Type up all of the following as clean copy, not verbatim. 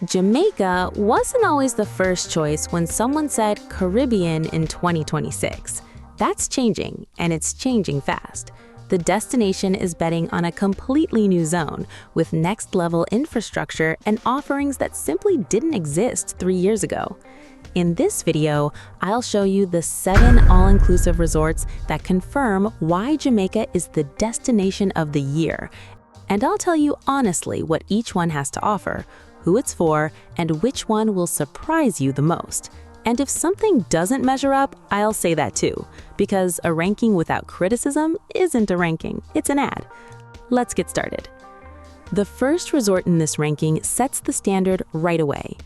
Jamaica wasn't always the first choice when someone said Caribbean in 2026. That's changing, and it's changing fast. The destination is betting on a completely new zone with next-level infrastructure and offerings that simply didn't exist 3 years ago. In this video, I'll show you the 7 all-inclusive resorts that confirm why Jamaica is the destination of the year. And I'll tell you honestly what each one has to offer, who it's for, and which one will surprise you the most. And if something doesn't measure up, I'll say that too, because a ranking without criticism isn't a ranking, it's an ad. Let's get started. The first resort in this ranking sets the standard right away.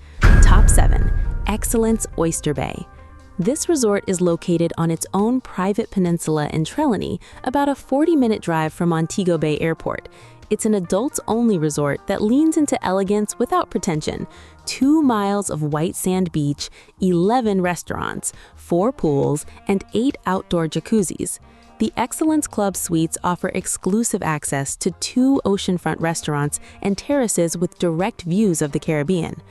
Top 7, Excellence Oyster Bay. This resort is located on its own private peninsula in Trelawney, about a 40-minute drive from Montego Bay Airport. It's an adults-only resort that leans into elegance without pretension. 2 miles of white sand beach, 11 restaurants, 4 pools, and 8 outdoor jacuzzis. The Excellence Club Suites offer exclusive access to 2 oceanfront restaurants and terraces with direct views of the Caribbean.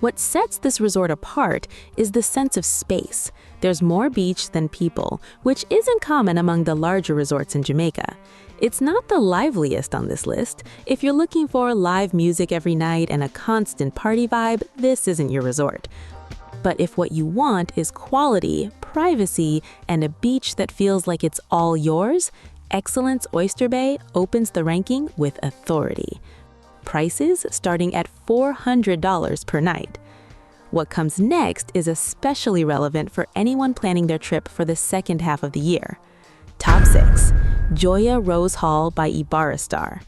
What sets this resort apart is the sense of space. There's more beach than people, which isn't common among the larger resorts in Jamaica. It's not the liveliest on this list. If you're looking for live music every night and a constant party vibe, this isn't your resort. But if what you want is quality, privacy, and a beach that feels like it's all yours, Excellence Oyster Bay opens the ranking with authority. Prices starting at $400 per night. What comes next is especially relevant for anyone planning their trip for the second half of the year. Top 6, JOIA Rose Hall by Iberostar.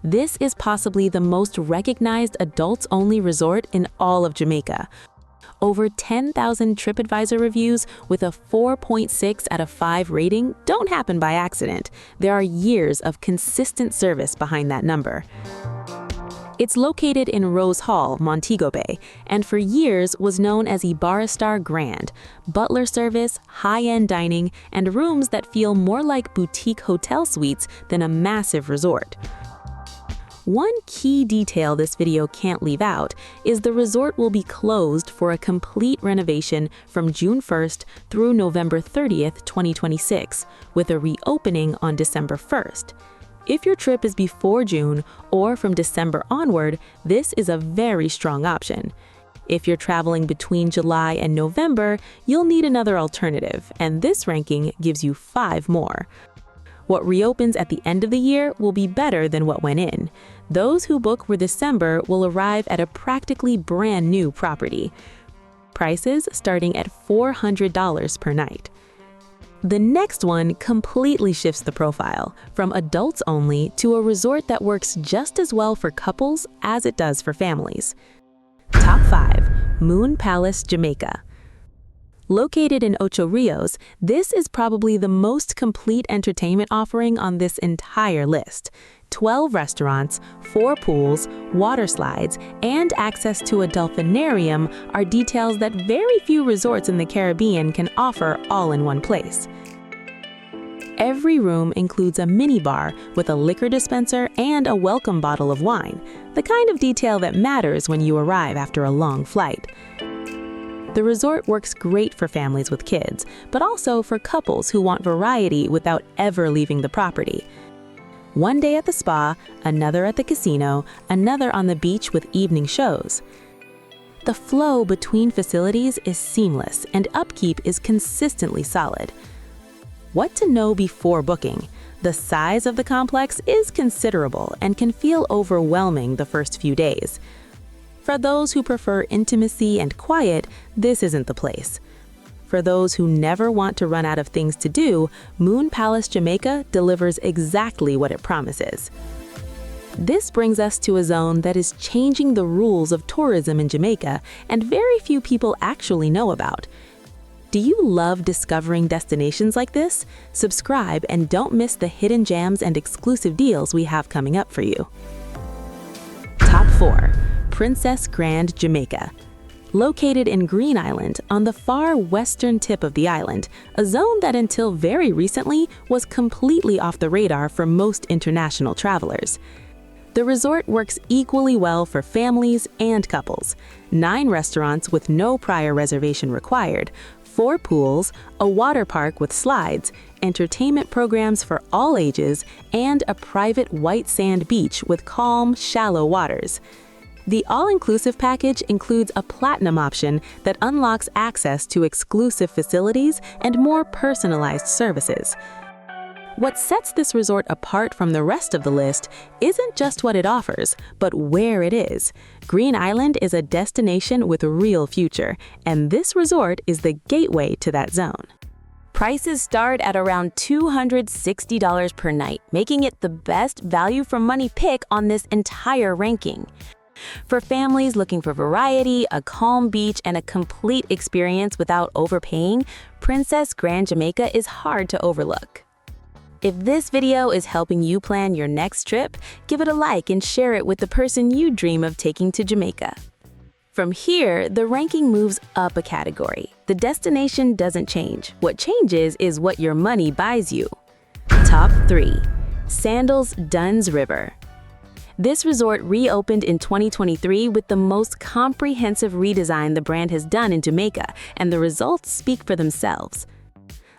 This is possibly the most recognized adults-only resort in all of Jamaica. Over 10,000 TripAdvisor reviews with a 4.6 out of 5 rating don't happen by accident. There are years of consistent service behind that number. It's located in Rose Hall, Montego Bay, and for years was known as Iberostar Grand, butler service, high-end dining, and rooms that feel more like boutique hotel suites than a massive resort. One key detail this video can't leave out is the resort will be closed for a complete renovation from June 1st through November 30th, 2026, with a reopening on December 1st. If your trip is before June or from December onward, this is a very strong option. If you're traveling between July and November, you'll need another alternative, and this ranking gives you 5 more. What reopens at the end of the year will be better than what went in. Those who book for December will arrive at a practically brand new property. Prices starting at $400 per night. The next one completely shifts the profile, from adults only to a resort that works just as well for couples as it does for families. Top 5, Moon Palace, Jamaica. Located in Ocho Rios, this is probably the most complete entertainment offering on this entire list. 12 restaurants, 4 pools, water slides, and access to a dolphinarium are details that very few resorts in the Caribbean can offer all in one place. Every room includes a minibar with a liquor dispenser and a welcome bottle of wine, the kind of detail that matters when you arrive after a long flight. The resort works great for families with kids, but also for couples who want variety without ever leaving the property. One day at the spa, another at the casino, another on the beach with evening shows. The flow between facilities is seamless and upkeep is consistently solid. What to know before booking? The size of the complex is considerable and can feel overwhelming the first few days. For those who prefer intimacy and quiet, this isn't the place. For those who never want to run out of things to do, Moon Palace Jamaica delivers exactly what it promises. This brings us to a zone that is changing the rules of tourism in Jamaica and very few people actually know about. Do you love discovering destinations like this? Subscribe and don't miss the hidden gems and exclusive deals we have coming up for you. Top 4, Princess Grand, Jamaica. Located in Green Island, on the far western tip of the island, a zone that until very recently was completely off the radar for most international travelers. The resort works equally well for families and couples. 9 restaurants with no prior reservation required, 4 pools, a water park with slides, entertainment programs for all ages, and a private white sand beach with calm, shallow waters. The all-inclusive package includes a platinum option that unlocks access to exclusive facilities and more personalized services. What sets this resort apart from the rest of the list isn't just what it offers, but where it is. Green Island is a destination with a real future, and this resort is the gateway to that zone. Prices start at around $260 per night, making it the best value for money pick on this entire ranking. For families looking for variety, a calm beach, and a complete experience without overpaying, Princess Grand Jamaica is hard to overlook. If this video is helping you plan your next trip, give it a like and share it with the person you dream of taking to Jamaica. From here, the ranking moves up a category. The destination doesn't change. What changes is what your money buys you. Top 3. Sandals Dunn's River. This resort reopened in 2023 with the most comprehensive redesign the brand has done in Jamaica, and the results speak for themselves.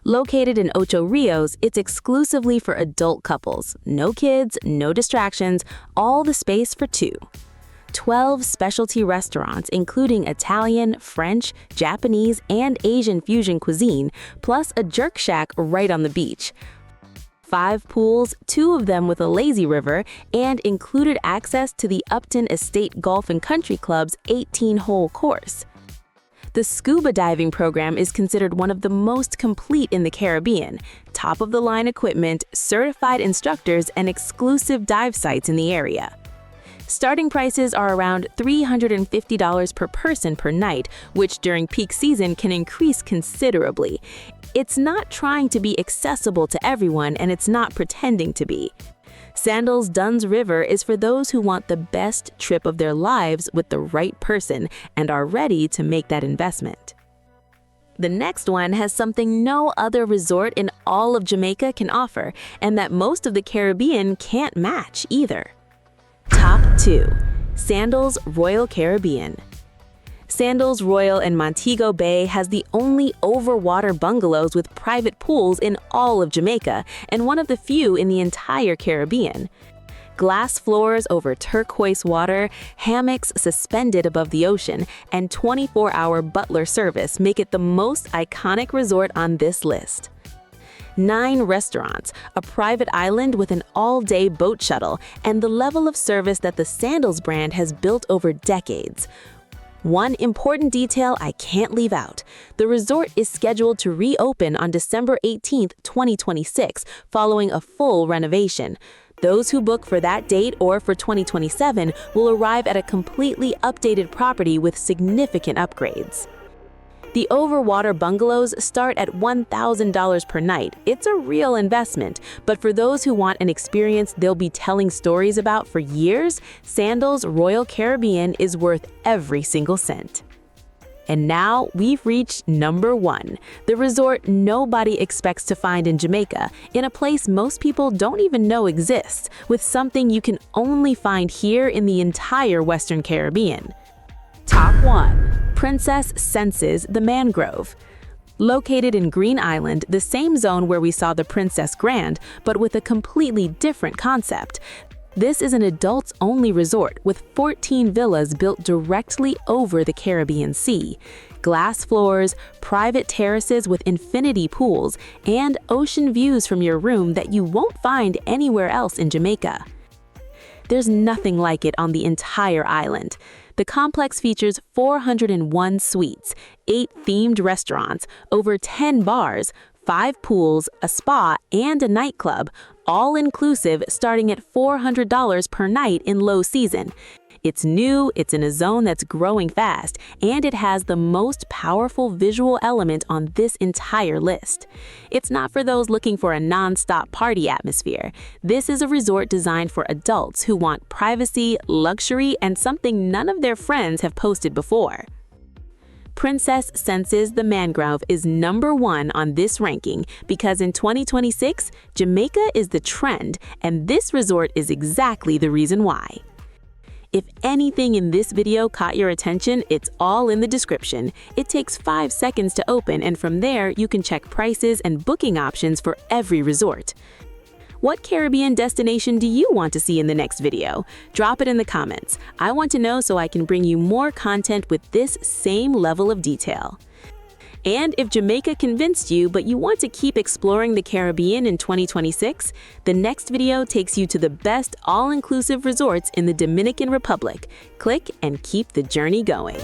Located in Ocho Rios, it's exclusively for adult couples. No kids, no distractions, all the space for 2. 12 specialty restaurants, including Italian, French, Japanese, and Asian fusion cuisine, plus a jerk shack right on the beach. 5 pools, 2 of them with a lazy river, and included access to the Upton Estate Golf and Country Club's 18-hole course. The scuba diving program is considered one of the most complete in the Caribbean. Top-of-the-line equipment, certified instructors, and exclusive dive sites in the area. Starting prices are around $350 per person per night, which during peak season can increase considerably. It's not trying to be accessible to everyone, and it's not pretending to be. Sandals Dunn's River is for those who want the best trip of their lives with the right person and are ready to make that investment. The next one has something no other resort in all of Jamaica can offer, and that most of the Caribbean can't match either. Top 2. Sandals Royal Caribbean. Sandals Royal in Montego Bay has the only overwater bungalows with private pools in all of Jamaica and one of the few in the entire Caribbean. Glass floors over turquoise water, hammocks suspended above the ocean, and 24-hour butler service make it the most iconic resort on this list. 9 restaurants, a private island with an all-day boat shuttle, and the level of service that the Sandals brand has built over decades. One important detail I can't leave out. The resort is scheduled to reopen on December 18, 2026, following a full renovation. Those who book for that date or for 2027 will arrive at a completely updated property with significant upgrades. The overwater bungalows start at $1,000 per night. It's a real investment, but for those who want an experience they'll be telling stories about for years, Sandals Royal Caribbean is worth every single cent. And now we've reached number 1, the resort nobody expects to find in Jamaica, in a place most people don't even know exists, with something you can only find here in the entire Western Caribbean. Top 1. Princess Senses the Mangrove. Located in Green Island, the same zone where we saw the Princess Grand, but with a completely different concept. This is an adults-only resort with 14 villas built directly over the Caribbean Sea. Glass floors, private terraces with infinity pools, and ocean views from your room that you won't find anywhere else in Jamaica. There's nothing like it on the entire island. The complex features 401 suites, 8 themed restaurants, over 10 bars, 5 pools, a spa, and a nightclub, all inclusive starting at $400 per night in low season. It's new, it's in a zone that's growing fast, and it has the most powerful visual element on this entire list. It's not for those looking for a non-stop party atmosphere. This is a resort designed for adults who want privacy, luxury, and something none of their friends have posted before. Princess senses the mangrove is #1 on this ranking because in 2026, Jamaica is the trend, and this resort is exactly the reason why. If anything in this video caught your attention, it's all in the description. It takes 5 seconds to open, and from there, you can check prices and booking options for every resort. What Caribbean destination do you want to see in the next video? Drop it in the comments. I want to know so I can bring you more content with this same level of detail. And if Jamaica convinced you, but you want to keep exploring the Caribbean in 2026, the next video takes you to the best all-inclusive resorts in the Dominican Republic. Click and keep the journey going.